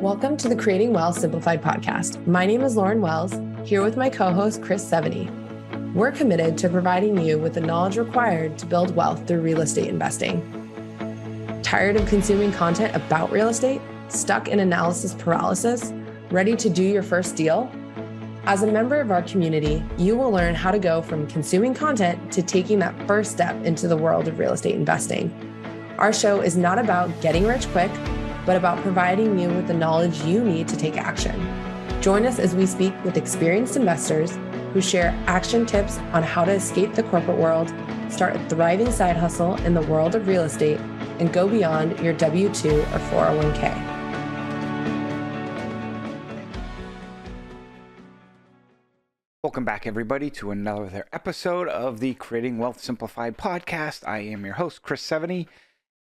Welcome to the Creating Wealth Simplified podcast. My name is Lauren Wells, here with my co-host, Chris Seveney. We're committed to providing you with the knowledge required to build wealth through real estate investing. Tired of consuming content about real estate? Stuck in analysis paralysis? Ready to do your first deal? As a member of our community, you will learn how to go from consuming content to taking that first step into the world of real estate investing. Our show is not about getting rich quick, but about providing you with the knowledge you need to take action. Join us as we speak with experienced investors who share action tips on how to escape the corporate world, start a thriving side hustle in the world of real estate, and go beyond your W-2 or 401k. Welcome back, everybody, to another episode of the Creating Wealth Simplified podcast. I am your host, Chris Seveney.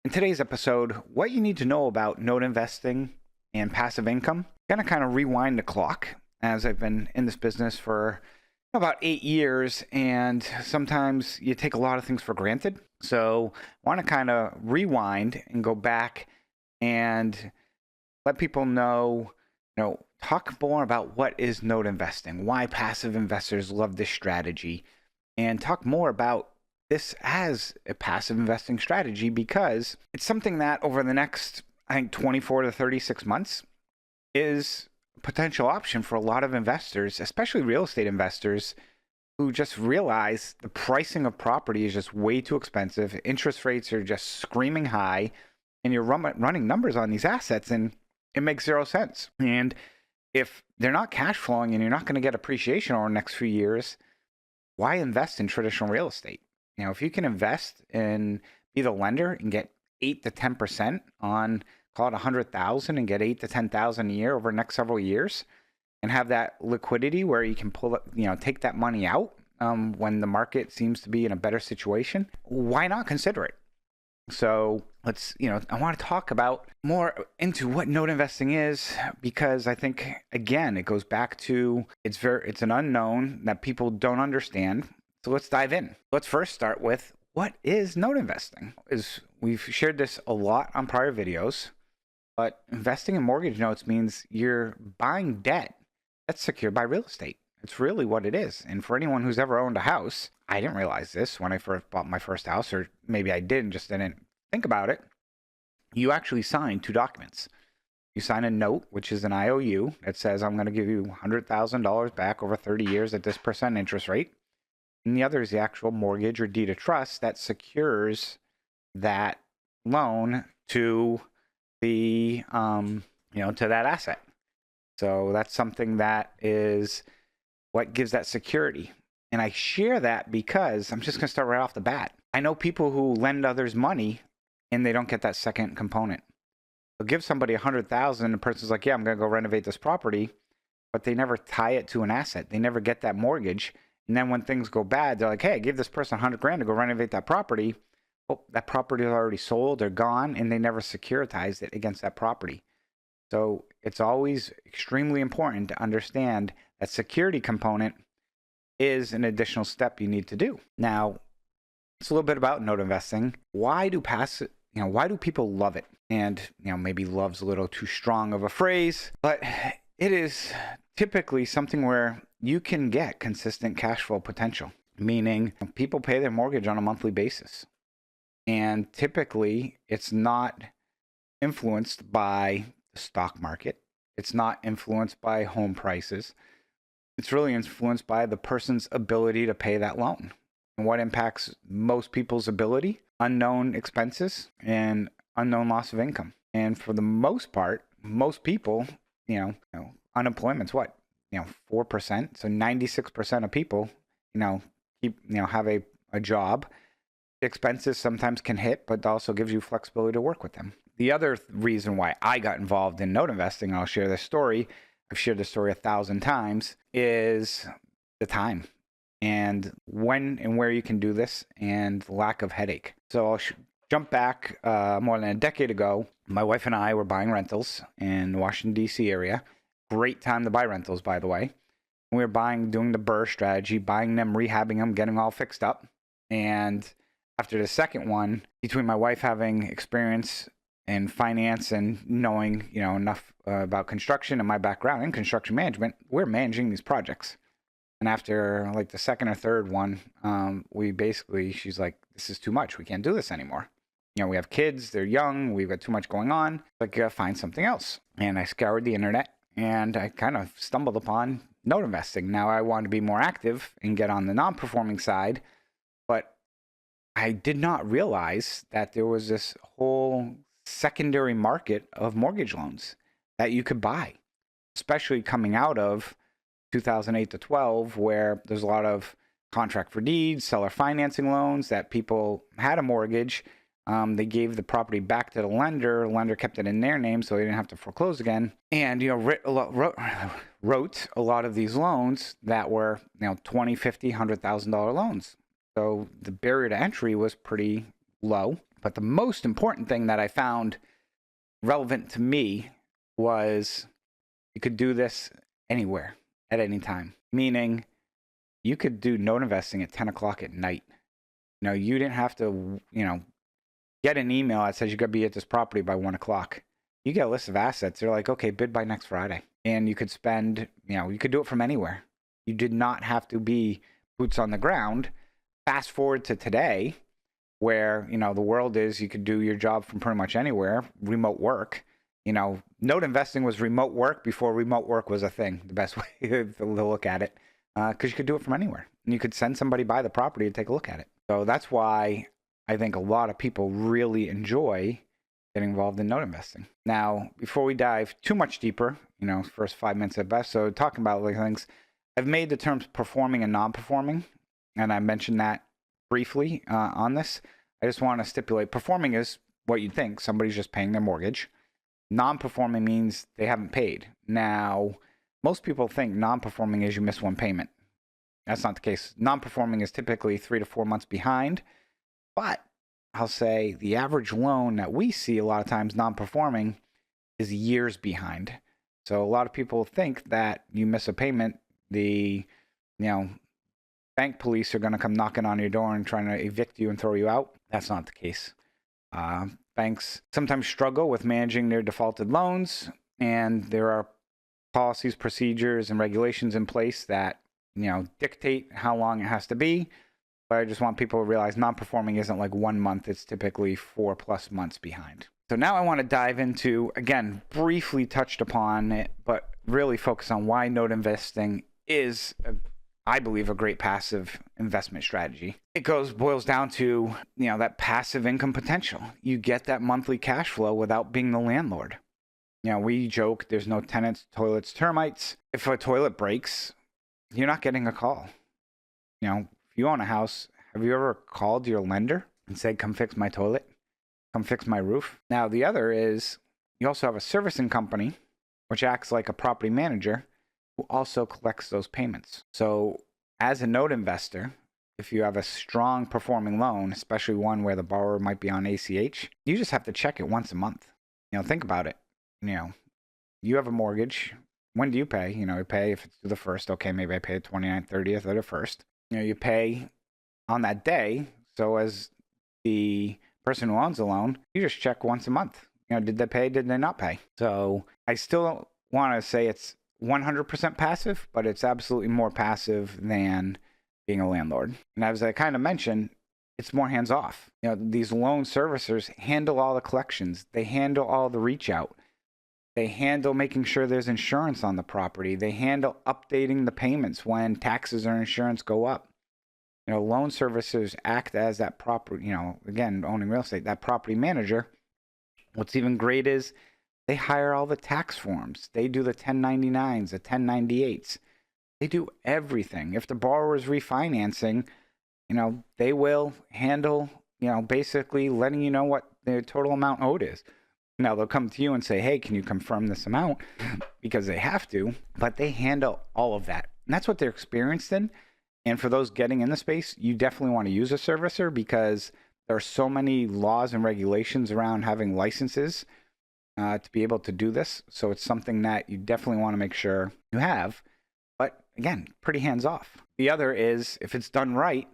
In today's episode, what you need to know about note investing and passive income. I'm going to kind of rewind the clock, as I've been in this business for about 8 years, and sometimes you take a lot of things for granted. So I want to kind of rewind and go back and let people know, talk more about what is note investing, why passive investors love this strategy, and talk more about this as a passive investing strategy, because it's something that over the next, 24 to 36 months is a potential option for a lot of investors, especially real estate investors, who just realize the pricing of property is just way too expensive. Interest rates are just screaming high, and you're running numbers on these assets, and it makes zero sense. And if they're not cash flowing and you're not going to get appreciation over the next few years, why invest in traditional real estate? If you can invest and be the lender and get 8 to 10% on, call it 100,000, and get 8 to 10,000 a year over the next several years, and have that liquidity where you can pull it, take that money out when the market seems to be in a better situation, why not consider it? So let's, I want to talk about more into what note investing is, because I think, again, it goes back to it's an unknown that people don't understand. So let's dive in. Let's first start with, what is note investing? We've shared this a lot on prior videos, but investing in mortgage notes means you're buying debt that's secured by real estate. It's really what it is. And for anyone who's ever owned a house, I didn't realize this when I first bought my first house, or maybe I did and just didn't think about it. You actually sign two documents. You sign a note, which is an IOU that says, I'm going to give you $100,000 back over 30 years at this % interest rate. And the other is the actual mortgage or deed of trust that secures that loan to the, to that asset. So that's something that is what gives that security. And I share that because I'm just going to start right off the bat. I know people who lend others money and they don't get that second component. They'll give somebody $100,000, and the person's like, yeah, I'm going to go renovate this property, but they never tie it to an asset. They never get that mortgage. And then when things go bad, they're like, hey, I gave this person $100,000 to go renovate that property. Oh, that property is already sold, they're gone, and they never securitized it against that property. So it's always extremely important to understand that security component is an additional step you need to do. Now, it's a little bit about note investing. Why do people love it? And, maybe love's a little too strong of a phrase, but it is typically something where you can get consistent cash flow potential, meaning people pay their mortgage on a monthly basis. And typically it's not influenced by the stock market. It's not influenced by home prices. It's really influenced by the person's ability to pay that loan. And what impacts most people's ability? Unknown expenses and unknown loss of income. And for the most part, most people, unemployment's what? 4%. So 96% of people, have a job. Expenses sometimes can hit, but also gives you flexibility to work with them. The other reason why I got involved in note investing, and I'll share this story, I've shared this story 1,000 times, is the time and when and where you can do this, and lack of headache. So I'll jump back more than a decade ago. My wife and I were buying rentals in the Washington, D.C. area. Great time to buy rentals, by the way. We were doing the BRRRR strategy, buying them, rehabbing them, getting all fixed up. And after the second one, between my wife having experience in finance and knowing, enough about construction and my background in construction management, we're managing these projects. And after like the second or third one, she's like, this is too much. We can't do this anymore. We have kids, they're young, we've got too much going on. Like, find something else. And I scoured the internet and I kind of stumbled upon note investing. Now I want to be more active and get on the non-performing side, but I did not realize that there was this whole secondary market of mortgage loans that you could buy, especially coming out of 2008 to 12, where there's a lot of contract for deeds, seller financing loans that people had a mortgage. They gave the property back to the lender. The lender kept it in their name so they didn't have to foreclose again. And, wrote a lot of these loans that were, $20,000, $50,000, $100,000 loans. So the barrier to entry was pretty low. But the most important thing that I found relevant to me was you could do this anywhere at any time. Meaning you could do note investing at 10 o'clock at night. You didn't have to, get an email that says you got to be at this property by 1 o'clock. You get a list of assets. They're like, okay, bid by next Friday. And you could spend, you could do it from anywhere. You did not have to be boots on the ground. Fast forward to today, where, the world is, you could do your job from pretty much anywhere, remote work. Note investing was remote work before remote work was a thing, the best way to look at it, because you could do it from anywhere. And you could send somebody by the property to take a look at it. So that's why I think a lot of people really enjoy getting involved in note investing. Now, before we dive too much deeper, first 5 minutes at best, so talking about like things, I've made the terms performing and non-performing, and I mentioned that briefly on this. I just want to stipulate performing is what you'd think. Somebody's just paying their mortgage. Non-performing means they haven't paid. Now, most people think non-performing is you miss one payment. That's not the case. Non-performing is typically 3 to 4 months behind. But I'll say the average loan that we see a lot of times non-performing is years behind. So a lot of people think that you miss a payment, the bank police are going to come knocking on your door and trying to evict you and throw you out. That's not the case. Banks sometimes struggle with managing their defaulted loans, and there are policies, procedures, and regulations in place that dictate how long it has to be. But I just want people to realize non-performing isn't like 1 month. It's typically 4+ months behind. So now I want to dive into, again, briefly touched upon it, but really focus on why note investing is, I believe, a great passive investment strategy. It boils down to, that passive income potential. You get that monthly cash flow without being the landlord. We joke there's no tenants, toilets, termites. If a toilet breaks, you're not getting a call. If you own a house, have you ever called your lender and said, come fix my toilet? Come fix my roof? Now, the other is you also have a servicing company, which acts like a property manager, who also collects those payments. So as a note investor, if you have a strong performing loan, especially one where the borrower might be on ACH, you just have to check it once a month. Think about it. You have a mortgage. When do you pay? You pay if it's due the 1st. Okay, maybe I pay the 29th, 30th, or the 1st. You pay on that day. So as the person who owns the loan, you just check once a month. Did they pay? Did they not pay? So I still don't want to say it's 100% passive, but it's absolutely more passive than being a landlord. And as I kind of mentioned, it's more hands off. These loan servicers handle all the collections. They handle all the reach out. They handle making sure there's insurance on the property. They handle updating the payments when taxes or insurance go up. Loan servicers act as that property, again, owning real estate, that property manager. What's even great is they hire all the tax forms. They do the 1099s, the 1098s. They do everything. If the borrower is refinancing, they will handle, basically letting you know what their total amount owed is. Now, they'll come to you and say, hey, can you confirm this amount? Because they have to, but they handle all of that. And that's what they're experienced in. And for those getting in the space, you definitely want to use a servicer because there are so many laws and regulations around having licenses to be able to do this. So it's something that you definitely want to make sure you have. But again, pretty hands off. The other is, if it's done right,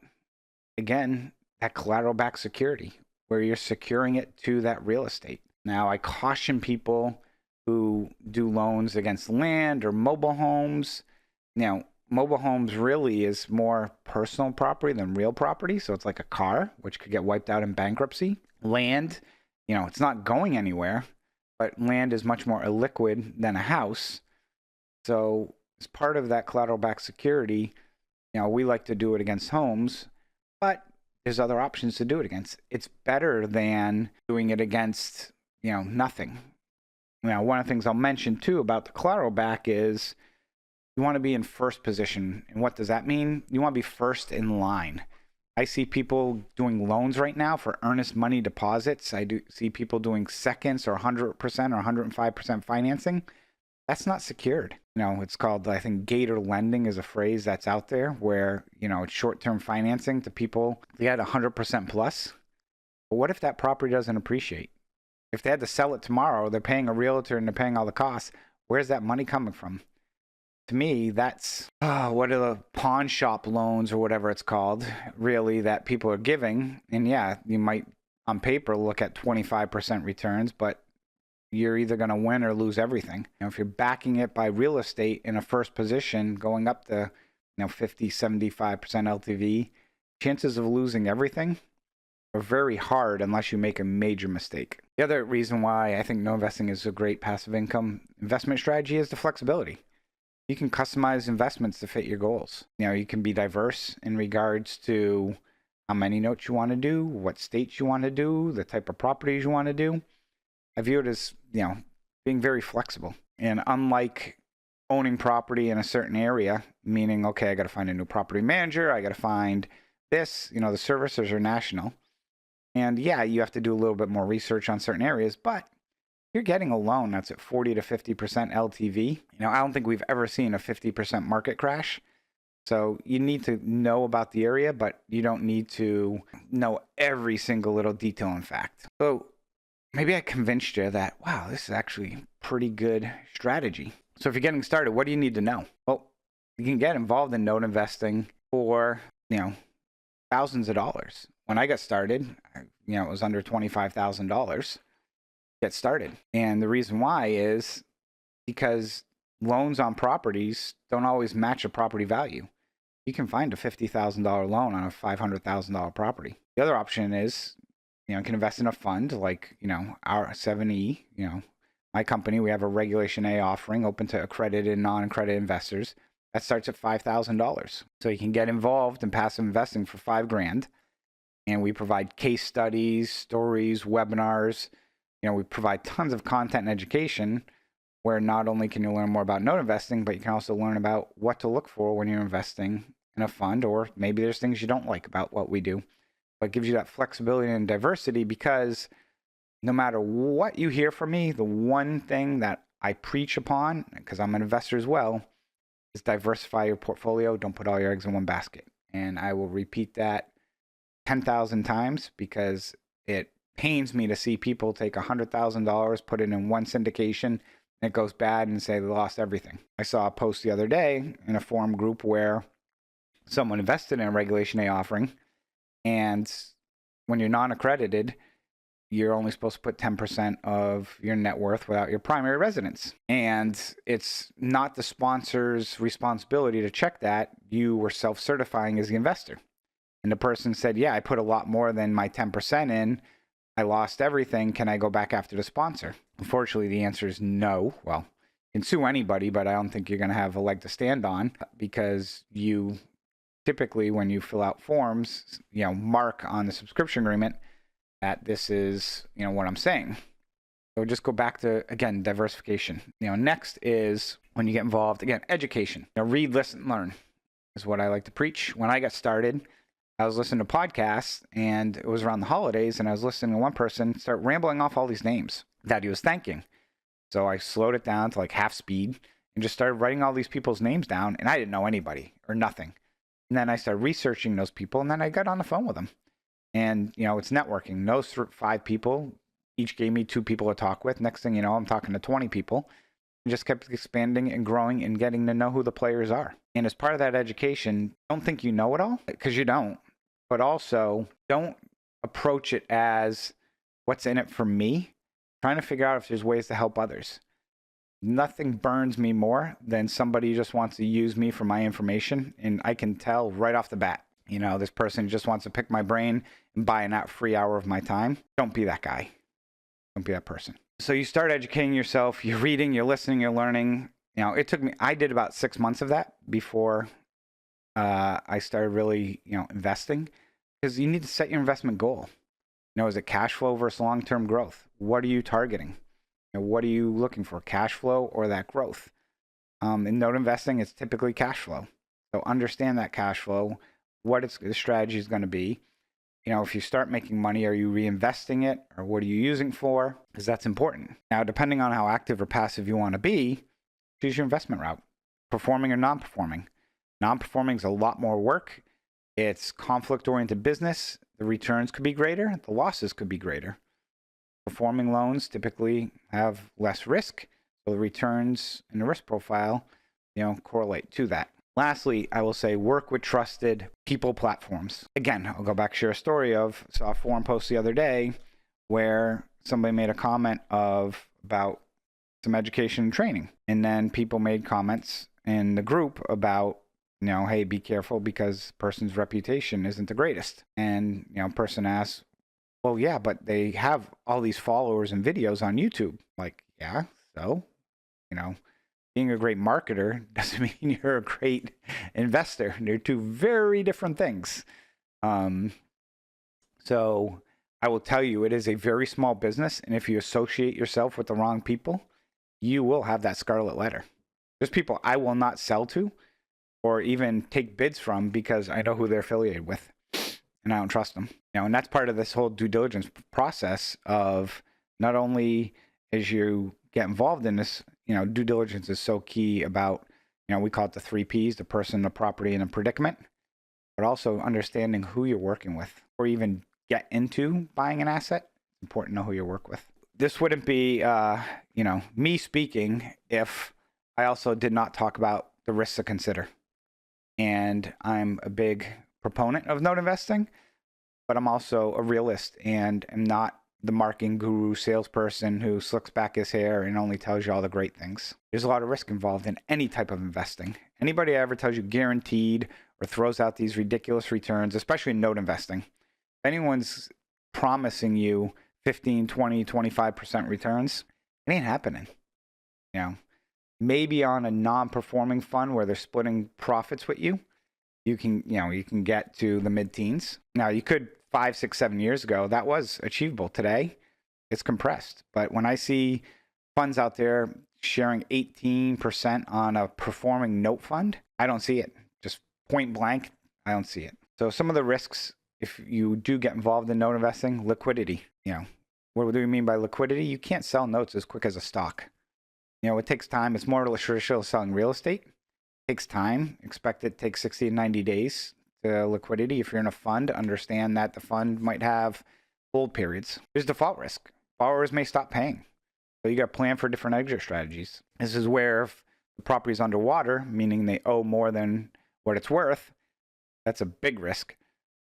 again, that collateral backed security where you're securing it to that real estate. Now, I caution people who do loans against land or mobile homes. Now, mobile homes really is more personal property than real property. So it's like a car, which could get wiped out in bankruptcy. Land, it's not going anywhere, but land is much more illiquid than a house. So as part of that collateral-backed security, we like to do it against homes, but there's other options to do it against. It's better than doing it against, nothing. One of the things I'll mention too about the collateral back is you want to be in first position. And what does that mean? You want to be first in line. I see people doing loans right now for earnest money deposits. I do see people doing seconds or 100% or 105% financing. That's not secured. It's called, I think, gator lending is a phrase that's out there where, it's short-term financing to people. They had 100% plus. But what if that property doesn't appreciate? If they had to sell it tomorrow, they're paying a realtor and they're paying all the costs. Where's that money coming from? To me, that's what are the pawn shop loans or whatever it's called, really, that people are giving. And yeah, you might on paper look at 25% returns, but you're either going to win or lose everything. If you're backing it by real estate in a first position, going up to 50, 75% LTV, chances of losing everything are very hard unless you make a major mistake. The other reason why I think no investing is a great passive income investment strategy is the flexibility. You can customize investments to fit your goals. You can be diverse in regards to how many notes you want to do, what states you want to do, the type of properties you want to do. I view it as, being very flexible. And unlike owning property in a certain area, meaning, okay, I got to find a new property manager, I got to find this, the servicers are national. And yeah, you have to do a little bit more research on certain areas, but you're getting a loan that's at 40 to 50% LTV. I don't think we've ever seen a 50% market crash. So you need to know about the area, but you don't need to know every single little detail and fact. So maybe I convinced you that, wow, this is actually pretty good strategy. So if you're getting started, what do you need to know? Well, you can get involved in note investing for, thousands of dollars. When I got started, it was under $25,000. Get started. And the reason why is because loans on properties don't always match a property value. You can find a $50,000 loan on a $500,000 property. The other option is, you can invest in a fund like, our Seveney, my company, we have a Regulation A offering open to accredited and non-accredited investors. That starts at $5,000. So you can get involved in passive investing for $5,000. And we provide case studies, stories, webinars. We provide tons of content and education where not only can you learn more about note investing, but you can also learn about what to look for when you're investing in a fund, or maybe there's things you don't like about what we do. But it gives you that flexibility and diversity, because no matter what you hear from me, the one thing that I preach upon, because I'm an investor as well, is diversify your portfolio. Don't put all your eggs in one basket. And I will repeat that 10,000 times, because it pains me to see people take $100,000, put it in one syndication, and it goes bad and say they lost everything. I saw a post the other day in a forum group where someone invested in a Regulation A offering, and when you're non-accredited, you're only supposed to put 10% of your net worth without your primary residence. And it's not the sponsor's responsibility to check that. You were self-certifying as the investor. And the person said, yeah, I put a lot more than my 10% in. I lost everything. Can I go back after the sponsor? Unfortunately, the answer is no. Well, you can sue anybody, but I don't think you're going to have a leg to stand on, because you typically, when you fill out forms, mark on the subscription agreement that this is, what I'm saying. So just go back to, again, diversification. Next is when you get involved, again, education. Read, listen, learn is what I like to preach. When I got started, I was listening to podcasts, and it was around the holidays, and I was listening to one person start rambling off all these names that he was thanking. So I slowed it down to like half speed and just started writing all these people's names down, and I didn't know anybody or nothing. And then I started researching those people, and then I got on the phone with them. And, it's networking. Those 5 people each gave me 2 people to talk with. Next thing you know, I'm talking to 20 people, and just kept expanding and growing and getting to know who the players are. And as part of that education, don't think you know it all, because you don't. But also, don't approach it as what's in it for me, trying to figure out if there's ways to help others. Nothing burns me more than somebody who just wants to use me for my information. And I can tell right off the bat, this person just wants to pick my brain and buy a free hour of my time. Don't be that guy. Don't be that person. So you start educating yourself. You're reading, you're listening, you're learning. I did about 6 months of that before I started really, investing, because you need to set your investment goal. Is it cash flow versus long-term growth? What are you targeting? What are you looking for, cash flow or that growth? In note investing, it's typically cash flow. So understand that cash flow, the strategy is going to be. If you start making money, are you reinvesting it, or what are you using for? Because that's important. Now, depending on how active or passive you want to be, choose your investment route, performing or non-performing. Non-performing is a lot more work. It's conflict-oriented business. The returns could be greater. The losses could be greater. Performing loans typically have less risk, so the returns and the risk profile, correlate to that. Lastly, I will say work with trusted people platforms. Again, I'll go back, share a story saw a forum post the other day where somebody made a comment about some education and training. And then people made comments in the group about, hey, be careful because person's reputation isn't the greatest. And, person asked, well, yeah, but they have all these followers and videos on YouTube. Like, yeah, so, being a great marketer doesn't mean you're a great investor. They're two very different things. So I will tell you, it is a very small business. And if you associate yourself with the wrong people, you will have that scarlet letter. There's people I will not sell to or even take bids from because I know who they're affiliated with and I don't trust them. And that's part of this whole due diligence process of not only as you get involved in this, due diligence is so key about, we call it the 3 Ps, the person, the property, and the predicament, but also understanding who you're working with or even get into buying an asset. It's important to know who you work with. This wouldn't be, me speaking if I also did not talk about the risks to consider. And I'm a big proponent of note investing, but I'm also a realist and am not the marketing guru salesperson who slicks back his hair and only tells you all the great things. There's a lot of risk involved in any type of investing. Anybody ever tells you guaranteed or throws out these ridiculous returns, especially in note investing, if anyone's promising you 15, 20, 25% returns, it ain't happening. Maybe on a non-performing fund where they're splitting profits with you, you can get to the mid-teens. Now, you could 5, 6, 7 years ago, that was achievable. Today, it's compressed. But when I see funds out there sharing 18% on a performing note fund, I don't see it. Just point blank, I don't see it. So some of the risks, if you do get involved in note investing, liquidity. What do we mean by liquidity? You can't sell notes as quick as a stock. It takes time. It's more traditional selling real estate. It takes time. Expect it takes 60 to 90 days to liquidity. If you're in a fund, understand that the fund might have hold periods. There's default risk. Borrowers may stop paying. So you got to plan for different exit strategies. This is where if the property is underwater, meaning they owe more than what it's worth, that's a big risk.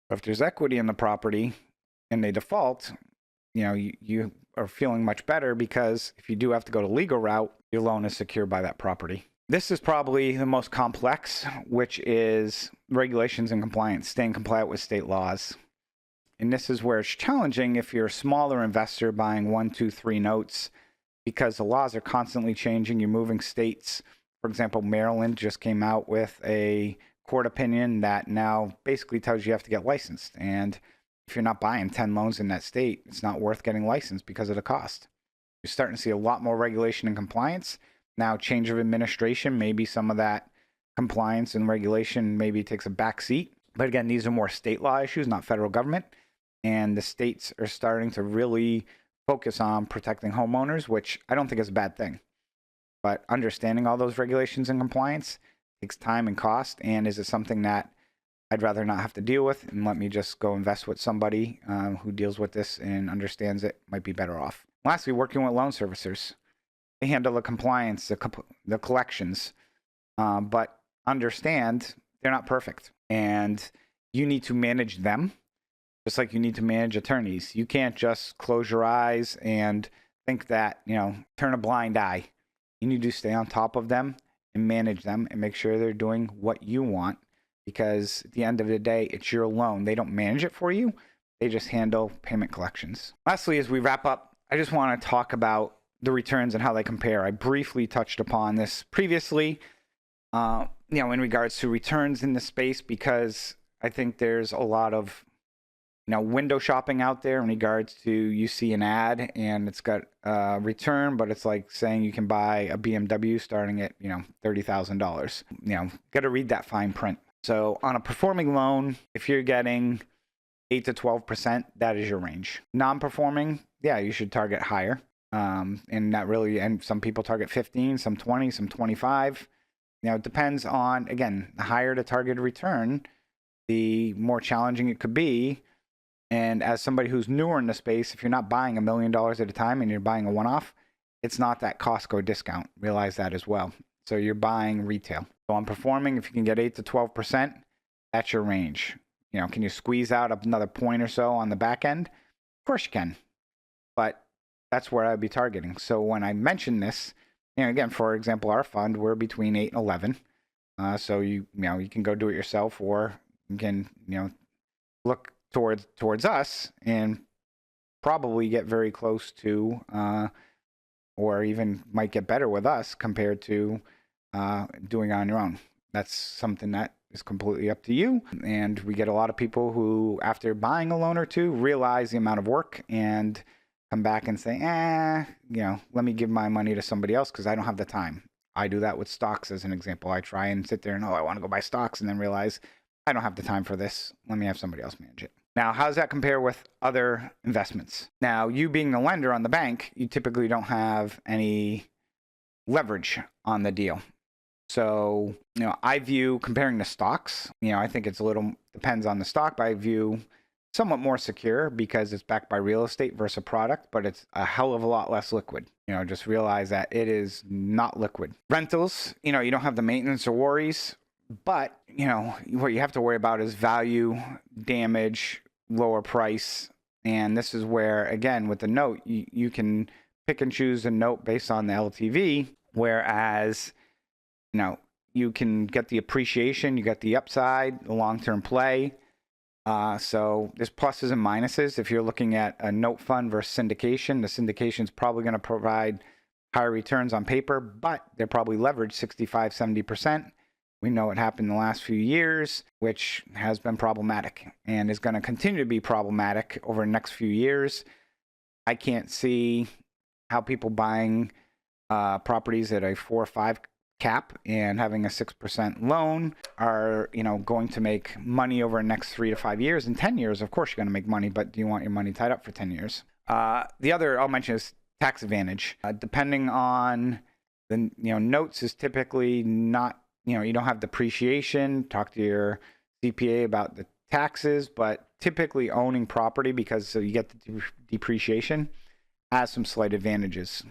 But if there's equity in the property and they default, you are feeling much better because if you do have to go to legal route, your loan is secured by that property. This is probably the most complex, which is regulations and compliance, staying compliant with state laws. And this is where it's challenging if you're a smaller investor buying 1, 2, 3 notes, because the laws are constantly changing. You're moving states. For example, Maryland just came out with a court opinion that now basically tells you have to get licensed. And if you're not buying 10 loans in that state, it's not worth getting licensed because of the cost. You're starting to see a lot more regulation and compliance. Now, change of administration, maybe some of that compliance and regulation maybe takes a back seat. But again, these are more state law issues, not federal government. And the states are starting to really focus on protecting homeowners, which I don't think is a bad thing. But understanding all those regulations and compliance takes time and cost. And is it something that I'd rather not have to deal with and let me just go invest with somebody who deals with this and understands it, might be better off. Lastly, working with loan servicers. They handle the compliance, the collections, but understand they're not perfect. And you need to manage them just like you need to manage attorneys. You can't just close your eyes and think that, turn a blind eye. You need to stay on top of them and manage them and make sure they're doing what you want, because at the end of the day, it's your loan. They don't manage it for you. They just handle payment collections. Lastly, as we wrap up, I just want to talk about the returns and how they compare. I briefly touched upon this previously, in regards to returns in the space, because I think there's a lot of window shopping out there in regards to, you see an ad and it's got a return, but it's like saying you can buy a BMW starting at, $30,000. Got to read that fine print. So on a performing loan, if you're getting 8 to 12%, that is your range. Non-performing, yeah, you should target higher. And some people target 15, some 20, some 25. It depends on, again, the higher the targeted return, the more challenging it could be. And as somebody who's newer in the space, if you're not buying $1 million at a time and you're buying a one-off, it's not that Costco discount. Realize that as well. So you're buying retail. So on performing, if you can get 8 to 12%, that's your range. Can you squeeze out another point or so on the back end? Of course you can. But that's where I'd be targeting. So when I mention this, again, for example, our fund, we're between 8 and 11. So you can go do it yourself, or you can, look towards us and probably get very close to, or even might get better with us compared to doing on your own. That's something that is completely up to you. And we get a lot of people who, after buying a loan or two, realize the amount of work and come back and say, let me give my money to somebody else because I don't have the time. I do that with stocks as an example. I try and sit there and, I want to go buy stocks, and then realize I don't have the time for this. Let me have somebody else manage it. Now, how does that compare with other investments? Now, you being the lender on the bank, you typically don't have any leverage on the deal. So, I view comparing the stocks, I think it's depends on the stock, but I view somewhat more secure because it's backed by real estate versus a product, but it's a hell of a lot less liquid. Just realize that it is not liquid. Rentals, you don't have the maintenance or worries, but, what you have to worry about is value, damage, lower price. And this is where, again, with the note, you can pick and choose a note based on the LTV, whereas, you can get the appreciation, you get the upside, the long-term play. So there's pluses and minuses. If you're looking at a note fund versus syndication, the syndication is probably going to provide higher returns on paper, but they're probably leveraged 65, 70%. We know what happened in the last few years, which has been problematic and is going to continue to be problematic over the next few years. I can't see how people buying properties at a 4 or 5 cap and having a 6% loan are, going to make money over the next 3 to 5 years. In 10 years, of course, you're going to make money, but do you want your money tied up for 10 years? The other I'll mention is tax advantage. Depending on the, notes is typically not, you don't have depreciation. Talk to your CPA about the taxes, but typically owning property, because so you get the depreciation, has some slight advantages.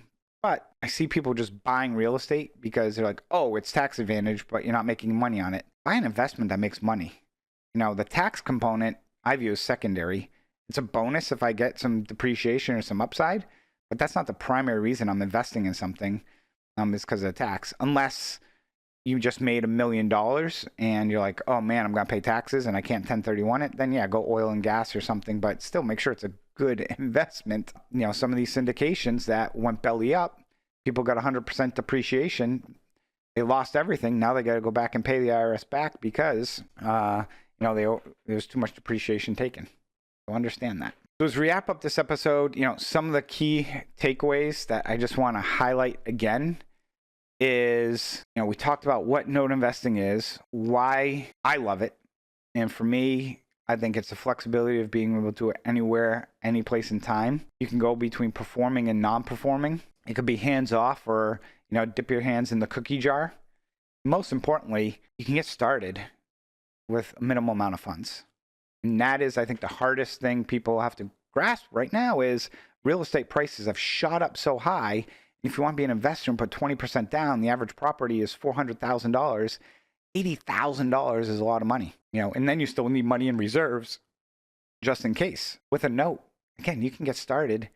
But I see people just buying real estate because they're like, oh, it's tax advantage, but you're not making money on it. Buy an investment that makes money. The tax component I view as secondary. It's a bonus if I get some depreciation or some upside, but that's not the primary reason I'm investing in something. Is because of the tax. Unless you just made $1 million and you're like, oh man, I'm going to pay taxes and I can't 1031 it, then yeah, go oil and gas or something, but still make sure it's a good investment. Some of these syndications that went belly up, people got 100% depreciation. They lost everything. Now they got to go back and pay the IRS back because, there's too much depreciation taken. So understand that. So as we wrap up this episode, some of the key takeaways that I just want to highlight again is, we talked about what note investing is, why I love it. And for me, I think it's the flexibility of being able to do it anywhere, any place in time. You can go between performing and non-performing. It could be hands off or, dip your hands in the cookie jar. Most importantly, you can get started with a minimal amount of funds. And that is, I think, the hardest thing people have to grasp right now is real estate prices have shot up so high. If you want to be an investor and put 20% down, the average property is $400,000. $80,000 is a lot of money, and then you still need money in reserves just in case. With a note, again, you can get started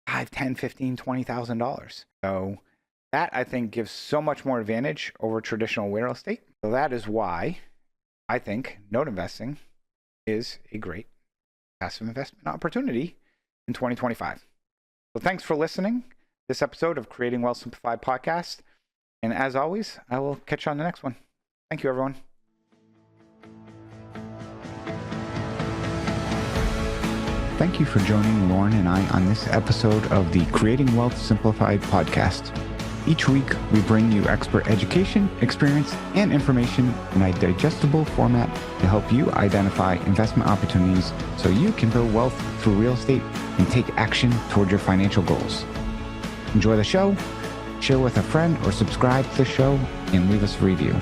$5, $10, $15, $20,000. So that, I think, gives so much more advantage over traditional real estate. So that is why I think note investing is a great passive investment opportunity in 2025. So thanks for listening to this episode of Creating Wealth Simplified podcast. And as always, I will catch you on the next one. Thank you, everyone. Thank you for joining Lauren and I on this episode of the Creating Wealth Simplified podcast. Each week, we bring you expert education, experience, and information in a digestible format to help you identify investment opportunities so you can build wealth through real estate and take action toward your financial goals. Enjoy the show, share with a friend, or subscribe to the show and leave us a review.